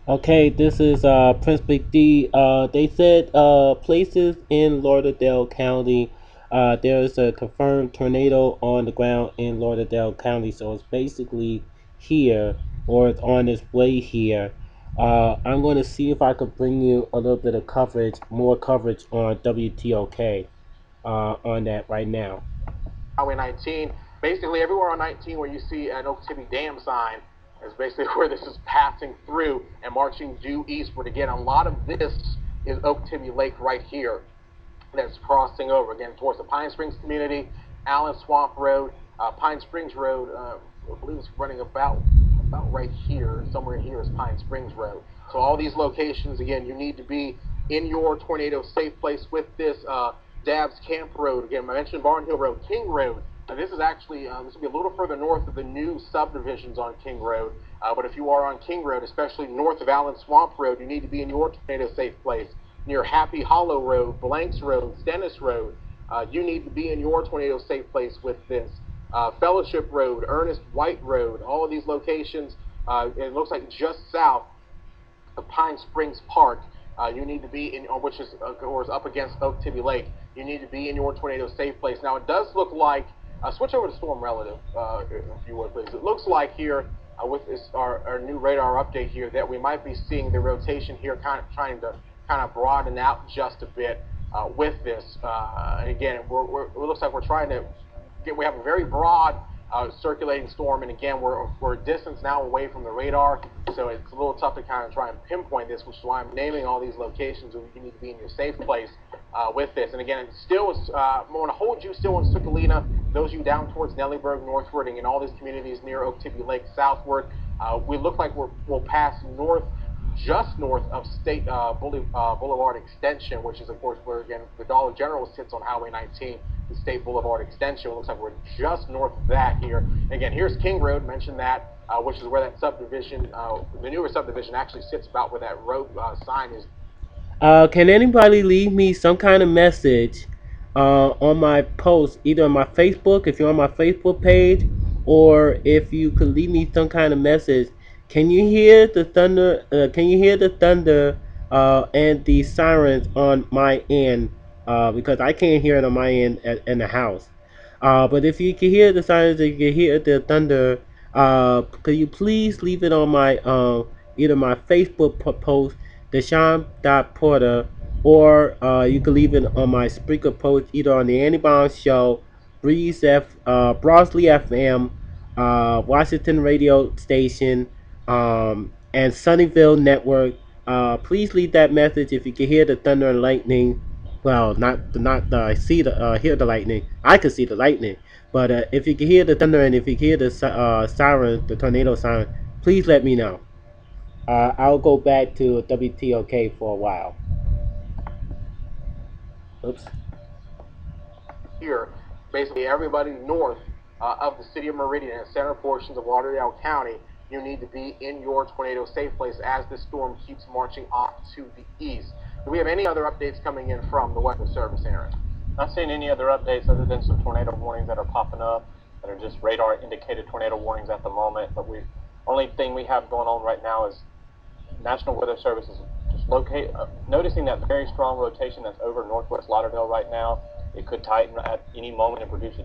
Okay, this is Prince Big D. They said places in Lauderdale County. There's a confirmed tornado on the ground in Lauderdale County, so it's basically here or it's on its way here. I'm going to see if I could bring you a little bit of coverage, more coverage on WTOK on that right now. Highway 19. Basically, everywhere on 19 where you see an Okeechobee Dam sign is basically where this is passing through and marching due eastward. Again, a lot of this is Okeechobee Lake right here that's crossing over again towards the Pine Springs community, Allen Swamp Road, Pine Springs Road. I believe it's running about right here. Somewhere in here is Pine Springs Road. So all these locations, again, you need to be in your tornado safe place with this. Dabbs Camp Road. Again, I mentioned Barn Hill Road, King Road. Now, this is actually this will be a little further north of the new subdivisions on King Road. But if you are on King Road, especially north of Allen Swamp Road, you need to be in your tornado safe place near Happy Hollow Road, Blanks Road, Stennis Road. You need to be in your tornado safe place with this. Fellowship Road, Ernest White Road, all of these locations. It looks like just south of Pine Springs Park. You need to be in, which is of course up against Okeechobee Lake. You need to be in your tornado safe place. Now it does look like, switch over to storm relative, if you would please. It looks like here with this our new radar update here that we might be seeing the rotation here kind of trying to kind of broaden out just a bit with this. And again, it looks like we're trying to we have a very broad circulating storm, and again, we're a distance now away from the radar, so it's a little tough to kind of try and pinpoint this, which is why I'm naming all these locations where you need to be in your safe place with this. And again, it still is, I want to hold you still in Sukalina, those of you down towards Nellyburg northward, and in all these communities near Okeechobee Lake southward. We look like we'll pass north, just north of State Boulevard Extension, which is, of course, where, again, the Dollar General sits on Highway 19, the State Boulevard Extension. It looks like we're just north of that here. Again, here's King Road, mentioned that, which is where that subdivision, the newer subdivision actually sits about where that road sign is. Can anybody leave me some kind of message on my post, either on my Facebook, if you're on my Facebook page, or if you could leave me some kind of message? Can you hear the thunder? Can you hear the thunder and the sirens on my end? Because I can't hear it on my end in the house. But if you can hear the sirens, if you can hear the thunder, could you please leave it on my either my Facebook post, Deshaun Porter, or you can leave it on my Spreaker post, either on the Andy Barnes Show, Brosley FM, Washington Radio Station, and Sunnyvale Network. Please leave that message if you can hear the thunder and lightning. Well, not see the hear the lightning. I can see the lightning, but if you can hear the thunder and if you can hear the siren, the tornado siren, please let me know. I'll go back to WTOK for a while. Oops. Here, basically everybody north of the city of Meridian and center portions of Lauderdale County, you need to be in your tornado safe place as this storm keeps marching off to the east. Do we have any other updates coming in from the Weather Service, Aaron? Not seeing any other updates other than some tornado warnings that are popping up that are just radar indicated tornado warnings at the moment. But we only thing we have going on right now is National Weather Service is just noticing that very strong rotation that's over northwest Lauderdale right now. It could tighten at any moment and produce a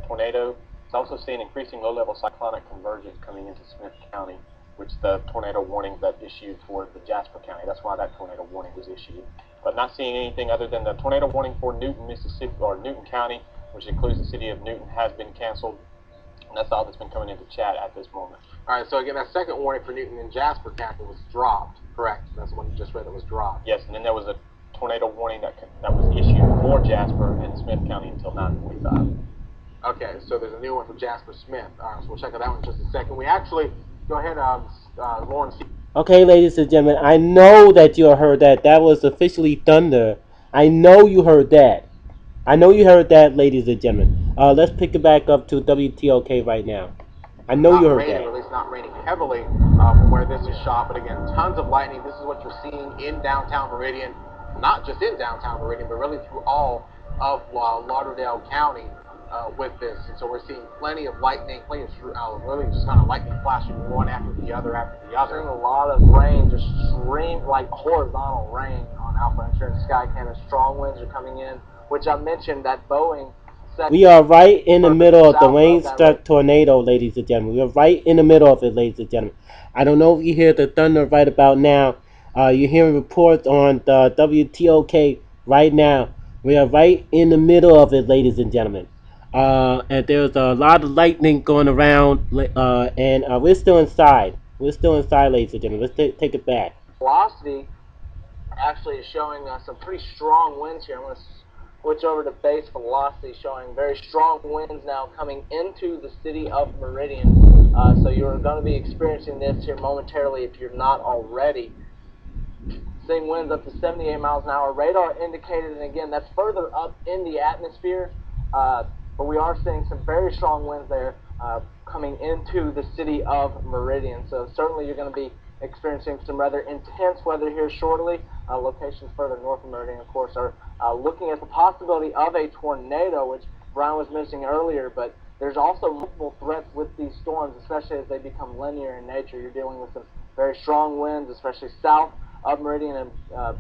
tornado. It's also seeing increasing low-level cyclonic convergence coming into Smith County, which the tornado warning that issued for the Jasper County. That's why that tornado warning was issued. But not seeing anything other than the tornado warning for Newton, Mississippi, or Newton County, which includes the city of Newton, has been canceled. And that's all that's been coming into chat at this moment. All right, so again, that second warning for Newton and Jasper County was dropped, correct? That's the one you just read that was dropped. Yes, and then there was a tornado warning that was issued for Jasper and Smith County until 9:45. Okay, so there's a new one for Jasper Smith. All right, so we'll check that out in just a second. We actually, go ahead, Lauren. Okay, ladies and gentlemen, I know that you heard that. That was officially thunder. I know you heard that. I know you heard that, ladies and gentlemen. Let's pick it back up to WTOK right now. I know Not you heard raining, that. or at least not raining heavily from where this is shot, but again, tons of lightning. This is what you're seeing in downtown Meridian, not just in downtown Meridian, but really through all of Lauderdale County. with this. And so we're seeing plenty of lightning, plenty of really just kind of lightning flashing one after the other after the other. Seeing a lot of rain, just stream like horizontal rain on Alpha Insurance Sky Cannon. Strong winds are coming in, which I mentioned that Boeing. We are right in the middle of the rain-struck tornado, ladies and gentlemen. We are right in the middle of it, ladies and gentlemen. I don't know if you hear the thunder right about now. You're hearing reports on the WTOK right now. We are right in the middle of it, ladies and gentlemen. And there's a lot of lightning going around, and we're still inside. We're still inside, ladies and gentlemen. Let's take it back. Velocity actually is showing some pretty strong winds here. I'm going to switch over to base velocity, showing very strong winds now coming into the city of Meridian. So you're going to be experiencing this here momentarily if you're not already. Seeing winds up to 78 miles an hour. Radar indicated, and again, that's further up in the atmosphere. But we are seeing some very strong winds there coming into the city of Meridian. So certainly you're going to be experiencing some rather intense weather here shortly. Locations further north of Meridian, of course, are looking at the possibility of a tornado, which Brian was mentioning earlier. But there's also multiple threats with these storms, especially as they become linear in nature. You're dealing with some very strong winds, especially south of Meridian and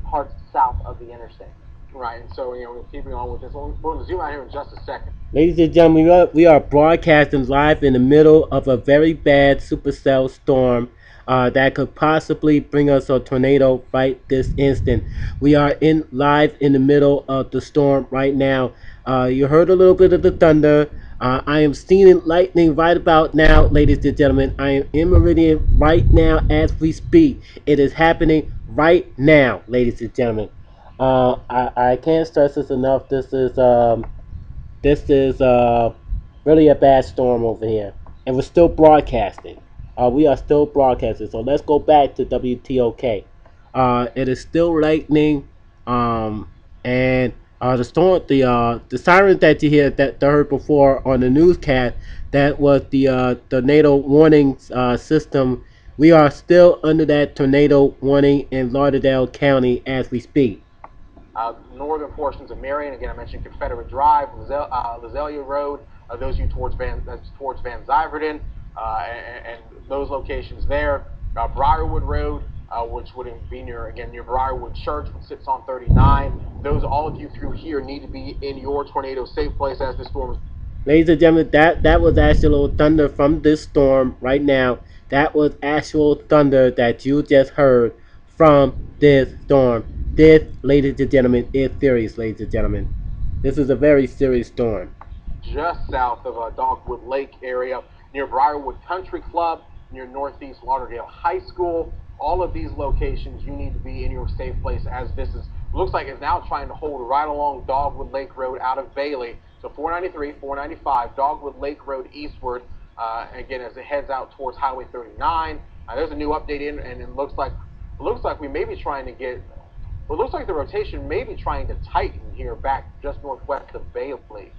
parts south of the interstate. Right, and so, we're keeping on with this. We're going to zoom out here in just a second. Ladies and gentlemen, we are broadcasting live in the middle of a very bad supercell storm that could possibly bring us a tornado right this instant. We are live in the middle of the storm right now. You heard a little bit of the thunder. I am seeing lightning right about now, ladies and gentlemen. I am in Meridian right now as we speak. It is happening right now, ladies and gentlemen. I can't stress this enough. This is really a bad storm over here, and we're still broadcasting. We are still broadcasting. So let's go back to WTOK. It is still lightning, and the storm, the sirens that you hear that heard before on the newscast, that was the tornado warning system. We are still under that tornado warning in Lauderdale County as we speak. Northern portions of Marion, again, I mentioned Confederate Drive, Lazelia Road, those of you towards Van Zyverden, and those locations there. Briarwood Road, which would be near Briarwood Church, which sits on 39. Those, all of you through here, need to be in your tornado safe place as the storm is. Ladies and gentlemen, that was actual thunder from this storm right now. That was actual thunder that you just heard from this storm. This, ladies and gentlemen, is serious, ladies and gentlemen. This is a very serious storm. Just south of Dogwood Lake area, near Briarwood Country Club, near Northeast Lauderdale High School. All of these locations, you need to be in your safe place as this looks like it's now trying to hold right along Dogwood Lake Road out of Bailey. So 493, 495, Dogwood Lake Road eastward. Again, as it heads out towards Highway 39. There's a new update in, and it looks like we may be trying to get. Well, it looks like the rotation may be trying to tighten here back just northwest of Bailey.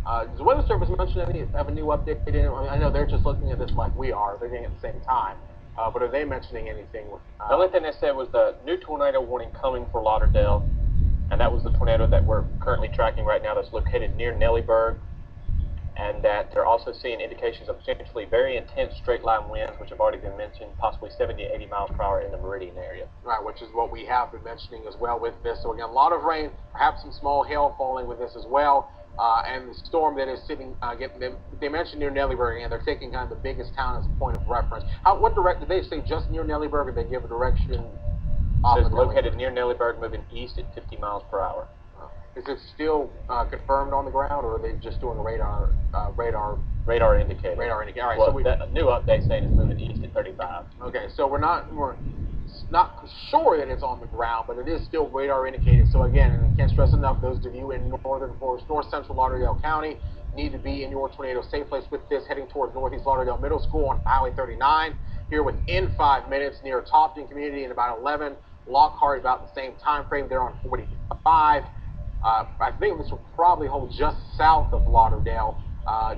Does the Weather Service mention any of a new update in? I know they're just looking at this like we are. They're getting it at the same time. But are they mentioning anything? The only thing they said was the new tornado warning coming for Lauderdale, and that was the tornado that we're currently tracking right now that's located near Nellyburg, and that they're also seeing indications of potentially very intense straight-line winds, which have already been mentioned, possibly 70 to 80 miles per hour in the Meridian area. Right, which is what we have been mentioning as well with this. So again, a lot of rain, perhaps some small hail falling with this as well. And the storm that is sitting, they mentioned near Nellyburg, and they're taking kind of the biggest town as a point of reference. What did they say just near Nellyburg, or did they give a direction? It's located near Nellyburg, moving east at 50 miles per hour. Is it still confirmed on the ground, or are they just doing a radar indicator? Radar indicator. All right, well, so a new update saying it's moving east at 35. Okay, so we're not sure that it's on the ground, but it is still radar indicated. So again, and I can't stress enough, those of you in north central Lauderdale County need to be in your tornado safe place with this, heading towards Northeast Lauderdale Middle School on Highway 39. Here within 5 minutes near Topton Community, and about 11 Lockhart, about the same time frame. They're on 45. I think this will probably hold just south of Lauderdale,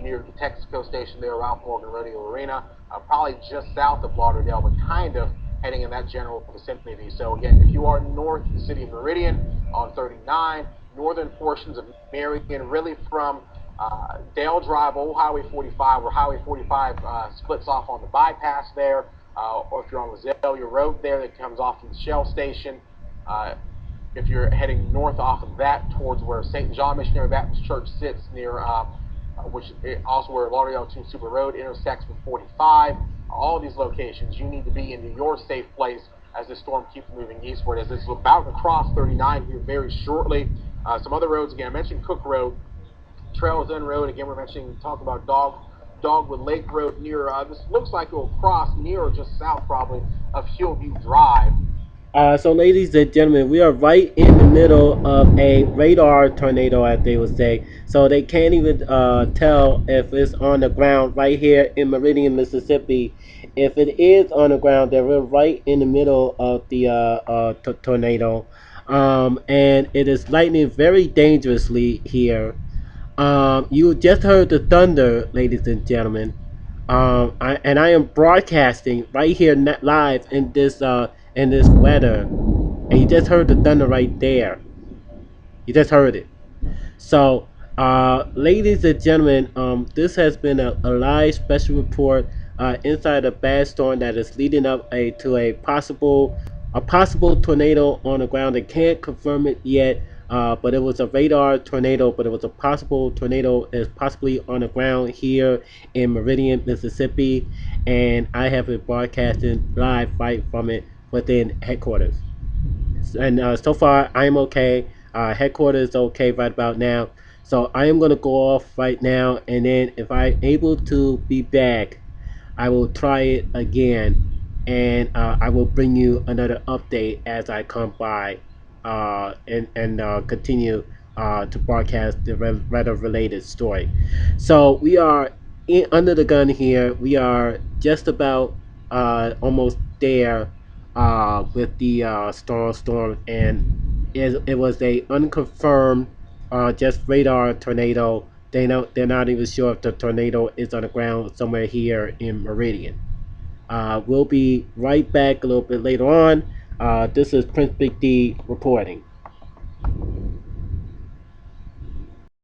near the Texaco station there around Morgan Rodeo Arena. Probably just south of Lauderdale, but kind of heading in that general vicinity. So again, if you are north of the city of Meridian on 39, northern portions of Marion, really from Dale Drive, Old Highway 45, where Highway 45 splits off on the bypass there, or if you're on Roselia Road there that comes off from the Shell station. Uh, if you're heading north off of that towards where St. John Missionary Baptist Church sits near, which also where Lauderdale to Super Road intersects with 45. All of these locations, you need to be into your safe place as this storm keeps moving eastward. As it's about to cross 39 here very shortly. Some other roads again. I mentioned Cook Road, Trails End Road. Again, we're mentioning talk about Dogwood Lake Road near. This looks like it will cross near or just south probably of Hillview Drive. So, ladies and gentlemen, we are right in the middle of a radar tornado, as they would say. So they can't even tell if it's on the ground right here in Meridian, Mississippi. If it is on the ground, then we're right in the middle of the tornado, and it is lightning very dangerously here. You just heard the thunder, ladies and gentlemen. I am broadcasting right here live in this weather, and you just heard the thunder right there. You just heard it. So, ladies and gentlemen, this has been a live special report inside a bad storm that is leading up to a possible tornado on the ground. They can't confirm it yet, but it was a radar tornado. But it was a possible tornado is possibly on the ground here in Meridian, Mississippi, and I have been broadcasting live right from it within headquarters. And so far I am okay. Headquarters is okay right about now. So I am gonna go off right now, and then if I'm able to be back, I will try it again, and I will bring you another update as I come by, and continue to broadcast the weather related story. So we are under the gun here. We are just about almost there with the storm, and it was a unconfirmed just radar tornado. They're not even sure if the tornado is on the ground somewhere here in Meridian. We'll be right back a little bit later on. This is Prince Big D reporting.